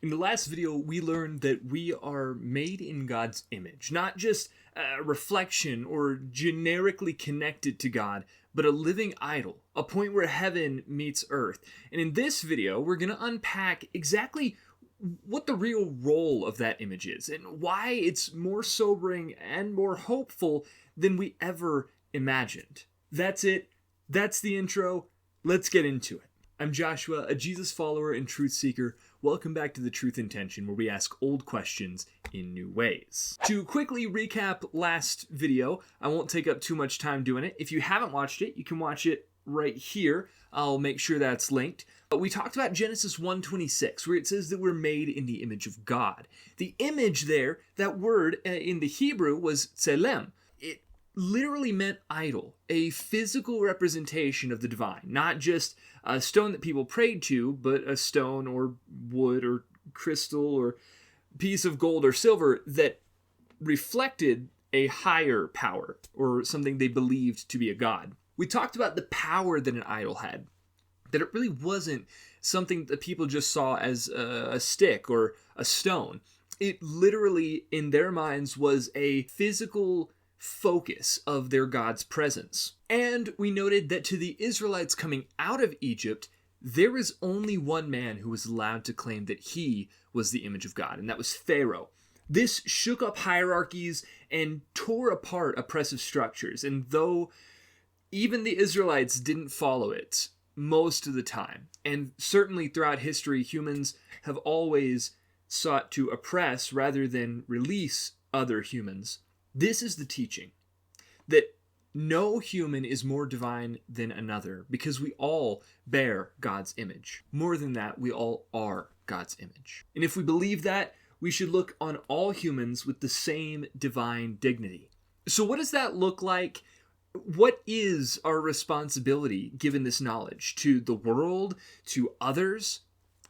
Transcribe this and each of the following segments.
In the last video, we learned that we are made in God's image, not just a reflection or generically connected to God, but a living idol, a point where heaven meets earth. And in this video, we're going to unpack exactly what the real role of that image is and why it's more sobering and more hopeful than we ever imagined. That's it. That's the intro. Let's get into it. I'm Joshua, a Jesus follower and truth seeker. Welcome back to The Truth in Tension, where we ask old questions in new ways. To quickly recap last video, I won't take up too much time doing it. If you haven't watched it, you can watch it right here. I'll make sure that's linked. But we talked about Genesis 1:26, where it says that we're made in the image of God. The image there, that word in the Hebrew was tselem. It literally meant idol, a physical representation of the divine, not just a stone that people prayed to, but a stone or wood or crystal or piece of gold or silver that reflected a higher power or something they believed to be a god. We talked about the power that an idol had, that it really wasn't something that people just saw as a stick or a stone. It literally, in their minds, was a physical focus of their God's presence. And we noted that to the Israelites coming out of Egypt, there was only one man who was allowed to claim that he was the image of God, and that was Pharaoh. This shook up hierarchies and tore apart oppressive structures, and though even the Israelites didn't follow it most of the time, and certainly throughout history, humans have always sought to oppress rather than release other humans. This is the teaching, that no human is more divine than another because we all bear God's image. More than that, we all are God's image. And if we believe that, we should look on all humans with the same divine dignity. So what does that look like? What is our responsibility given this knowledge to the world, to others,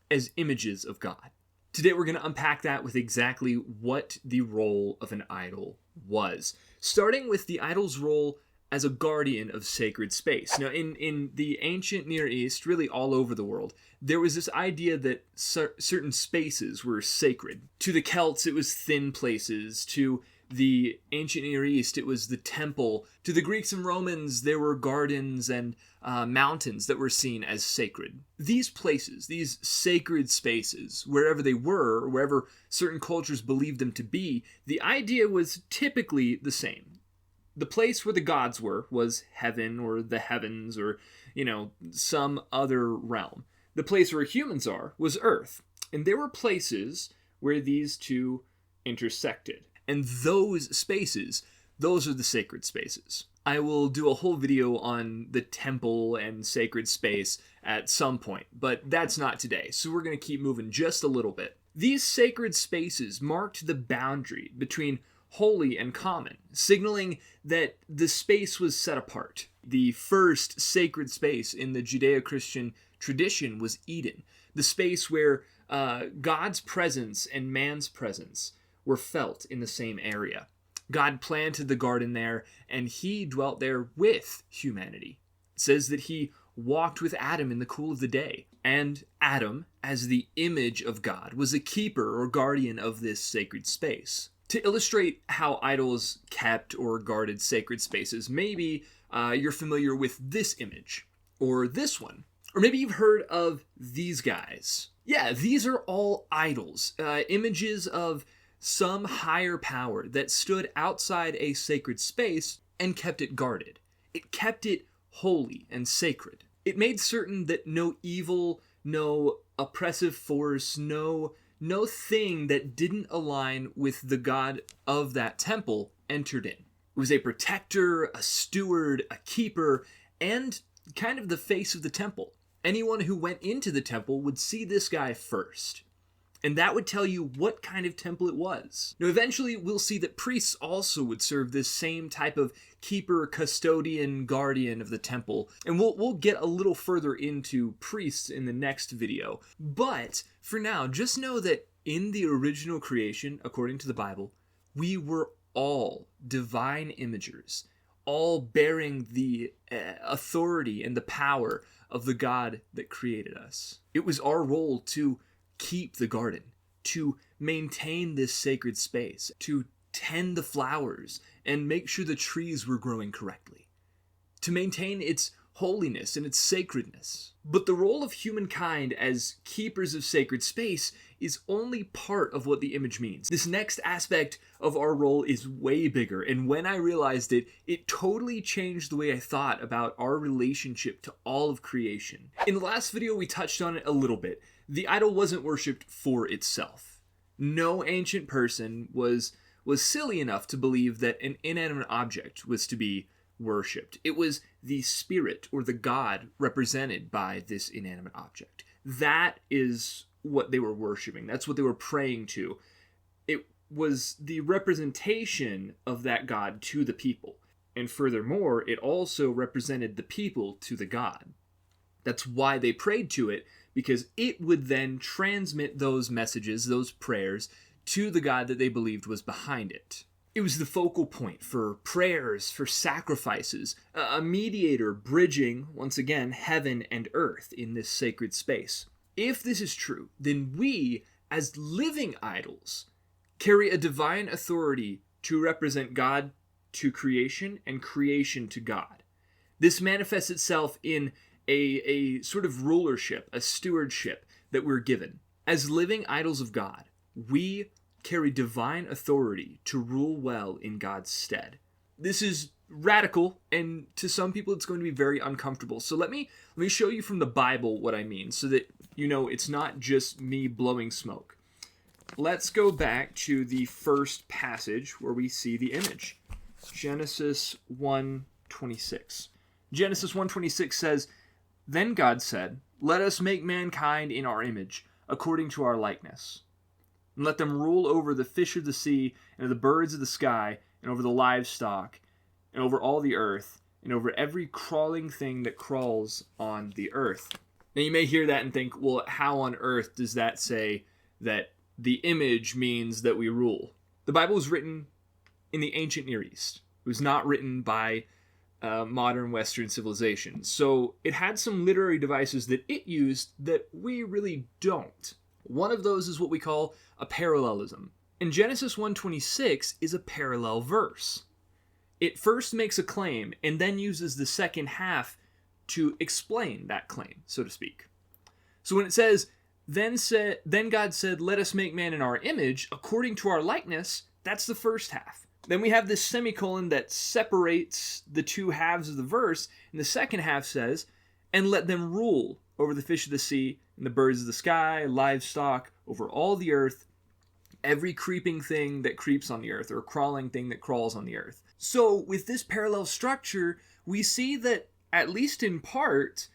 as images of God? Today we're going to unpack that with exactly what the role of an idol was, starting with the idol's role as a guardian of sacred space. Now, in the ancient Near East, really all over the world, there was this idea that certain spaces were sacred. To the Celts, it was thin places. To the ancient Near East, it was the temple. To the Greeks and Romans, there were gardens and mountains that were seen as sacred. These places, these sacred spaces, wherever they were, or wherever certain cultures believed them to be, the idea was typically the same. The place where the gods were was heaven or the heavens or, some other realm. The place where humans are was earth. And there were places where these two intersected. And those spaces, those are the sacred spaces. I will do a whole video on the temple and sacred space at some point, but that's not today. So we're going to keep moving just a little bit. These sacred spaces marked the boundary between holy and common, signaling that the space was set apart. The first sacred space in the Judeo-Christian tradition was Eden, the space where God's presence and man's presence were felt in the same area. God planted the garden there, and he dwelt there with humanity. It says that he walked with Adam in the cool of the day, and Adam, as the image of God, was a keeper or guardian of this sacred space. To illustrate how idols kept or guarded sacred spaces, maybe you're familiar with this image, or this one, or maybe you've heard of these guys. Yeah, these are all idols, images of some higher power that stood outside a sacred space and kept it guarded. It kept it holy and sacred. It made certain that no evil, no oppressive force, no thing that didn't align with the God of that temple entered in. It was a protector, a steward, a keeper, and kind of the face of the temple. Anyone who went into the temple would see this guy first. And that would tell you what kind of temple it was. Now, eventually, we'll see that priests also would serve this same type of keeper, custodian, guardian of the temple. And we'll get a little further into priests in the next video. But for now, just know that in the original creation, according to the Bible, we were all divine imagers, all bearing the authority and the power of the God that created us. It was our role to keep the garden, to maintain this sacred space, to tend the flowers and make sure the trees were growing correctly, to maintain its holiness and its sacredness. But the role of humankind as keepers of sacred space is only part of what the image means. This next aspect of our role is way bigger, and when I realized it, it totally changed the way I thought about our relationship to all of creation. In the last video, we touched on it a little bit. The idol wasn't worshipped for itself. No ancient person was silly enough to believe that an inanimate object was to be worshipped. It was the spirit or the god represented by this inanimate object. That is what they were worshiping. That's what they were praying to. It was the representation of that god to the people. And furthermore, it also represented the people to the god. That's why they prayed to it, because it would then transmit those messages, those prayers, to the god that they believed was behind it. It was the focal point for prayers, for sacrifices, a mediator bridging, once again, heaven and earth in this sacred space. If this is true, then we, as living idols, carry a divine authority to represent God to creation and creation to God. This manifests itself in a sort of rulership, a stewardship that we're given. As living idols of God, we carry divine authority to rule well in God's stead. This is radical, and to some people it's going to be very uncomfortable. So let me show you from the Bible what I mean, so that you know it's not just me blowing smoke. Let's go back to the first passage where we see the image. Genesis 1:26. Genesis 1:26 says, "Then God said, 'Let us make mankind in our image, according to our likeness. And let them rule over the fish of the sea, and the birds of the sky, and over the livestock, and over all the earth, and over every crawling thing that crawls on the earth.'" Now you may hear that and think, well, how on earth does that say that the image means that we rule? The Bible was written in the ancient Near East. It was not written by modern Western civilization. So it had some literary devices that it used that we really don't. One of those is what we call a parallelism. And Genesis 1:26 is a parallel verse. It first makes a claim and then uses the second half to explain that claim, so to speak. So when it says, then God said, "Let us make man in our image, according to our likeness," that's the first half. Then we have this semicolon that separates the two halves of the verse, and the second half says, "And let them rule over the fish of the sea, and the birds of the sky, livestock, over all the earth, every creeping thing that creeps on the earth," or crawling thing that crawls on the earth. So with this parallel structure, we see that, at least in part,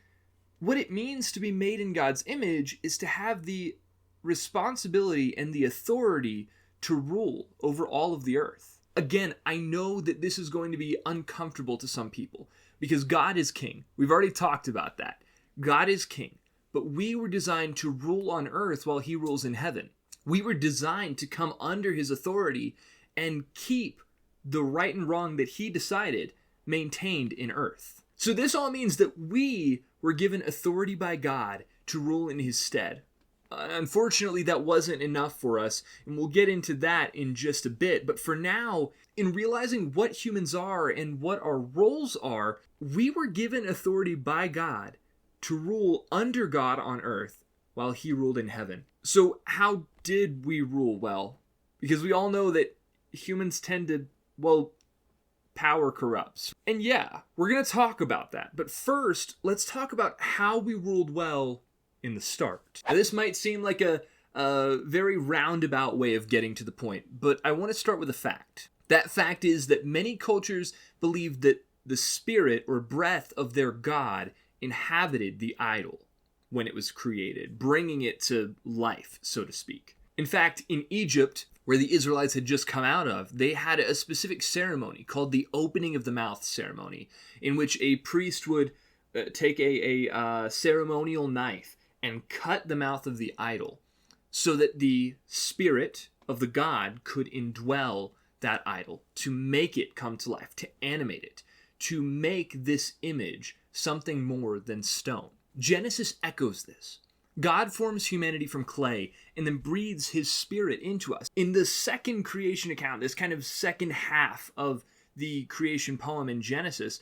what it means to be made in God's image is to have the responsibility and the authority to rule over all of the earth. Again, I know that this is going to be uncomfortable to some people, because God is king. We've already talked about that. God is king. But we were designed to rule on earth while he rules in heaven. We were designed to come under his authority and keep the right and wrong that he decided maintained in earth. So this all means that we were given authority by God to rule in his stead. Unfortunately, that wasn't enough for us, and we'll get into that in just a bit. But for now, in realizing what humans are and what our roles are, we were given authority by God to rule under God on earth while he ruled in heaven. So how did we rule well? Because we all know that humans tend to, well, power corrupts. And yeah, we're going to talk about that. But first, let's talk about how we ruled well in the start. Now, this might seem like a very roundabout way of getting to the point, but I want to start with a fact. That fact is that many cultures believed that the spirit or breath of their god inhabited the idol when it was created, bringing it to life, so to speak. In fact, in Egypt, where the Israelites had just come out of, they had a specific ceremony called the opening of the mouth ceremony, in which a priest would take a ceremonial knife and cut the mouth of the idol so that the spirit of the god could indwell that idol, to make it come to life, to animate it, to make this image something more than stone. Genesis echoes this. God forms humanity from clay and then breathes his spirit into us. In the second creation account, this kind of second half of the creation poem in Genesis,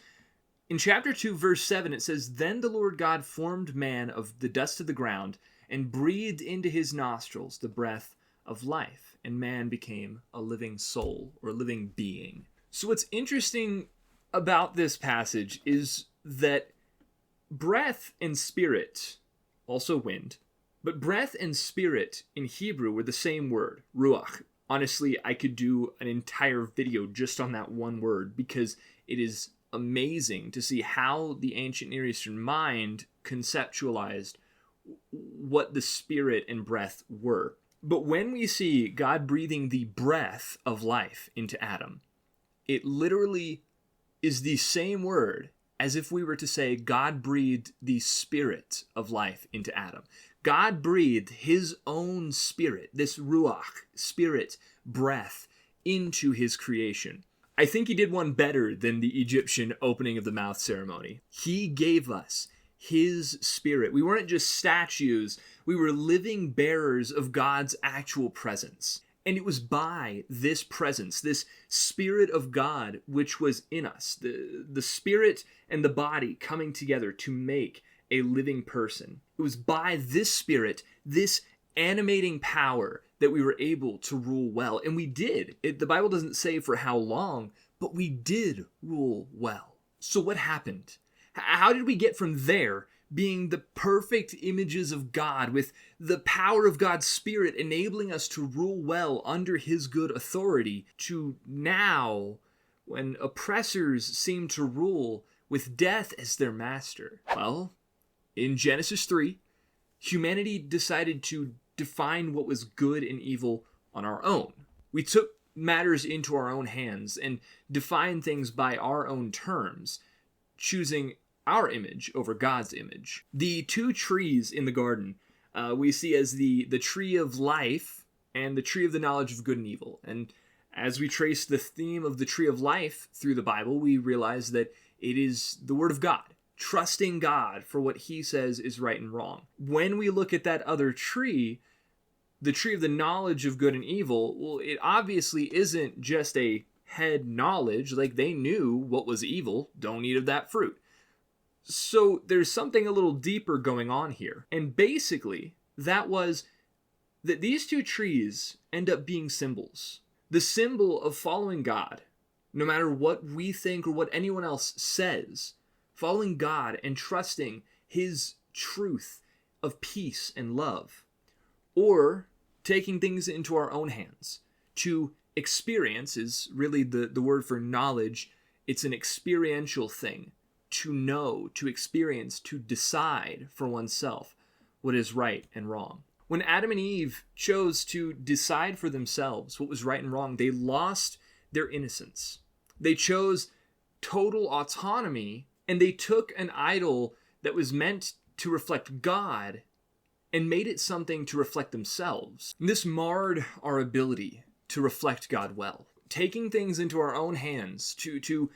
in chapter 2, verse 7, it says, "Then the Lord God formed man of the dust of the ground and breathed into his nostrils the breath of life, and man became a living soul," or a living being. So what's interesting about this passage is that breath and spirit, also wind, but breath and spirit in Hebrew were the same word, ruach. Honestly, I could do an entire video just on that one word because it is amazing to see how the ancient Near Eastern mind conceptualized what the spirit and breath were. But when we see God breathing the breath of life into Adam, it literally is the same word as if we were to say God breathed the spirit of life into Adam. God breathed his own spirit, this ruach, spirit, breath, into his creation. I think he did one better than the Egyptian opening of the mouth ceremony. He gave us his spirit. We weren't just statues. We were living bearers of God's actual presence. And it was by this presence, this Spirit of God, which was in us, the spirit and the body coming together to make a living person. It was by this Spirit, this animating power, that we were able to rule well. And we did. The Bible doesn't say for how long, but we did rule well. So what happened? How did we get from there, being the perfect images of God, with the power of God's Spirit enabling us to rule well under his good authority, to now, when oppressors seem to rule with death as their master? Well, in Genesis 3, humanity decided to define what was good and evil on our own. We took matters into our own hands and defined things by our own terms, choosing our image over God's image. The two trees in the garden we see as the tree of life and the tree of the knowledge of good and evil. And as we trace the theme of the tree of life through the Bible, we realize that it is the Word of God, trusting God for what he says is right and wrong. When we look at that other tree, the tree of the knowledge of good and evil, well, it obviously isn't just a head knowledge, like they knew what was evil, don't eat of that fruit. So there's something a little deeper going on here. And basically, that was that these two trees end up being symbols. The symbol of following God, no matter what we think or what anyone else says, following God and trusting his truth of peace and love, or taking things into our own hands. To experience is really the word for knowledge. It's an experiential thing. To know, to experience, to decide for oneself what is right and wrong. When Adam and Eve chose to decide for themselves what was right and wrong, they lost their innocence. They chose total autonomy, and they took an idol that was meant to reflect God and made it something to reflect themselves. And this marred our ability to reflect God well. Taking things into our own hands, to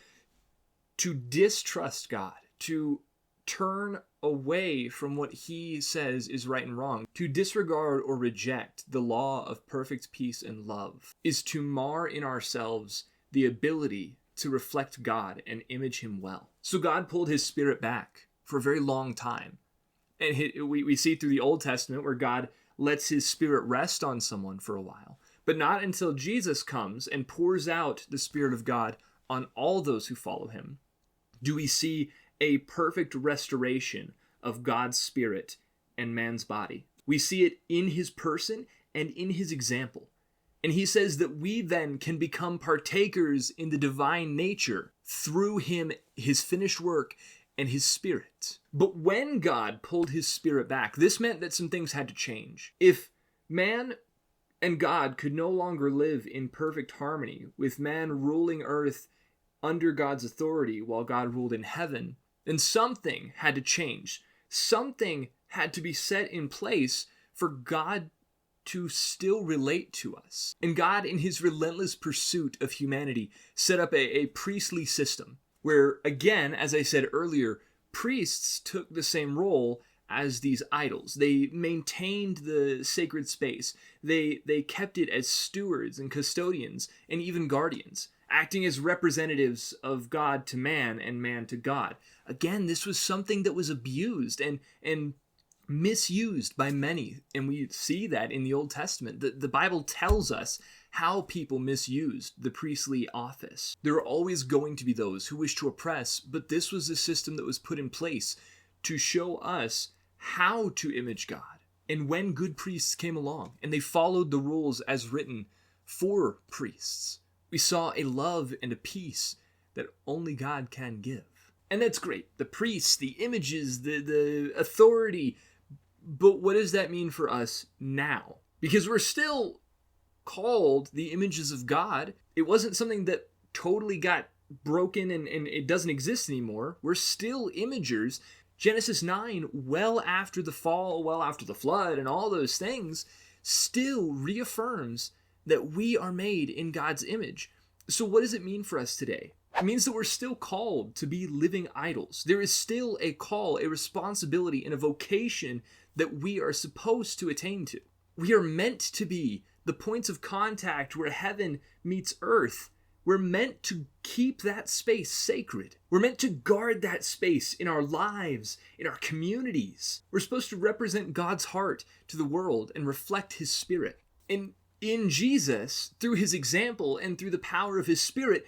distrust God, to turn away from what he says is right and wrong, to disregard or reject the law of perfect peace and love, is to mar in ourselves the ability to reflect God and image him well. So God pulled his Spirit back for a very long time. And we see through the Old Testament where God lets his Spirit rest on someone for a while, but not until Jesus comes and pours out the Spirit of God on all those who follow him do we see a perfect restoration of God's Spirit and man's body. We see it in his person and in his example. And he says that we then can become partakers in the divine nature through him, his finished work, and his Spirit. But when God pulled his Spirit back, this meant that some things had to change. If man and God could no longer live in perfect harmony, with man ruling earth under God's authority while God ruled in heaven, then something had to change. Something had to be set in place for God to still relate to us. And God, in his relentless pursuit of humanity, set up a priestly system where, again, as I said earlier, priests took the same role as these idols. They maintained the sacred space. They kept it as stewards and custodians and even guardians, acting as representatives of God to man and man to God. Again, this was something that was abused and misused by many, and we see that in the Old Testament. The Bible tells us how people misused the priestly office. There are always going to be those who wish to oppress, but this was a system that was put in place to show us how to image God. And when good priests came along and they followed the rules as written for priests, we saw a love and a peace that only God can give. And that's great. The priests, the images, the authority. But what does that mean for us now? Because we're still called the images of God. It wasn't something that totally got broken and it doesn't exist anymore. We're still imagers. Genesis 9, well after the fall, well after the flood and all those things, still reaffirms that we are made in God's image. So what does it mean for us today? It means that we're still called to be living idols. There is still a call, a responsibility, and a vocation that we are supposed to attain to. We are meant to be the points of contact where heaven meets earth. We're meant to keep that space sacred. We're meant to guard that space in our lives, in our communities. We're supposed to represent God's heart to the world and reflect His Spirit. And in Jesus, through His example and through the power of His Spirit,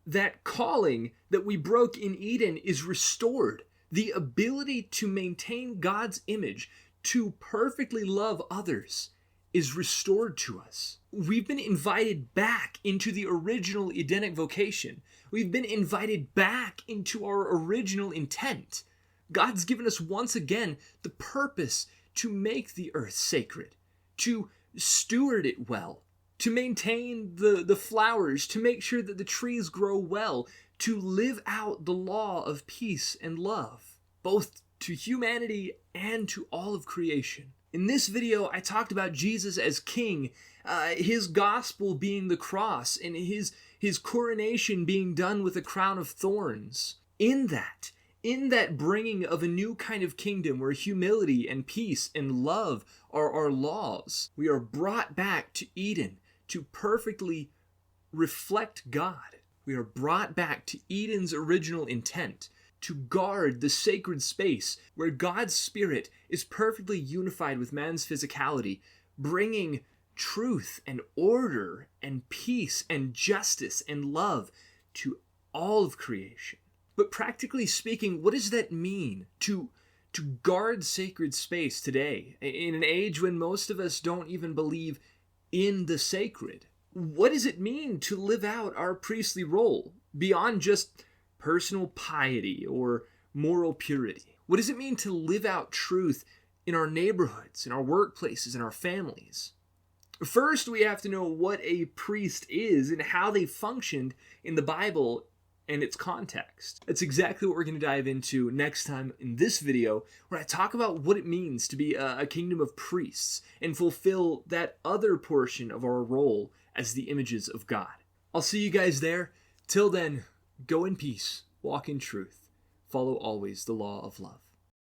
that calling that we broke in Eden is restored. The ability to maintain God's image, to perfectly love others, is restored to us. We've been invited back into the original Edenic vocation. We've been invited back into our original intent. God's given us once again the purpose to make the earth sacred, to steward it well, to maintain the flowers, to make sure that the trees grow well, to live out the law of peace and love, both to humanity and to all of creation. In this video, I talked about Jesus as king, his gospel being the cross, and his coronation being done with a crown of thorns. In that bringing of a new kind of kingdom where humility and peace and love are our laws, we are brought back to Eden to perfectly reflect God. We are brought back to Eden's original intent, to guard the sacred space where God's Spirit is perfectly unified with man's physicality, bringing truth and order and peace and justice and love to all of creation. But practically speaking, what does that mean to guard sacred space today, in an age when most of us don't even believe in the sacred? What does it mean to live out our priestly role beyond just personal piety or moral purity? What does it mean to live out truth in our neighborhoods, in our workplaces, in our families? First, we have to know what a priest is and how they functioned in the Bible and its context. That's exactly what we're going to dive into next time in this video, where I talk about what it means to be a kingdom of priests and fulfill that other portion of our role as the images of God. I'll see you guys there. Till then, go in peace, walk in truth, follow always the law of love.